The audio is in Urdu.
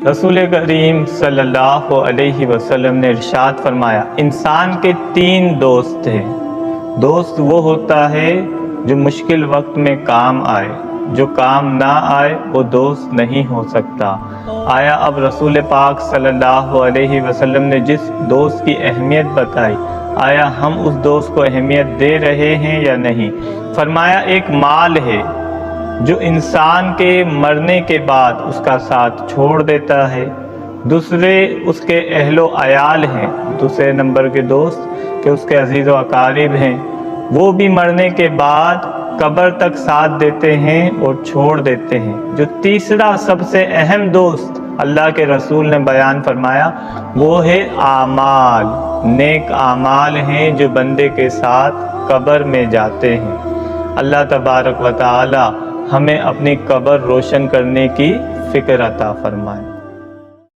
رسول کریم صلی اللہ علیہ وسلم نے ارشاد فرمایا، انسان کے 3 دوست ہیں۔ دوست وہ ہوتا ہے جو مشکل وقت میں کام آئے، جو کام نہ آئے وہ دوست نہیں ہو سکتا۔ آیا اب رسول پاک صلی اللہ علیہ وسلم نے جس دوست کی اہمیت بتائی، آیا ہم اس دوست کو اہمیت دے رہے ہیں یا نہیں؟ فرمایا ایک مال ہے جو انسان کے مرنے کے بعد اس کا ساتھ چھوڑ دیتا ہے، دوسرے اس کے اہل و عیال ہیں، دوسرے نمبر کے دوست کہ اس کے عزیز و اقارب ہیں، وہ بھی مرنے کے بعد قبر تک ساتھ دیتے ہیں اور چھوڑ دیتے ہیں۔ جو تیسرا سب سے اہم دوست اللہ کے رسول نے بیان فرمایا وہ ہے اعمال، نیک اعمال ہیں جو بندے کے ساتھ قبر میں جاتے ہیں۔ اللہ تبارک و تعالی ہمیں اپنی قبر روشن کرنے کی فکر عطا فرمائے۔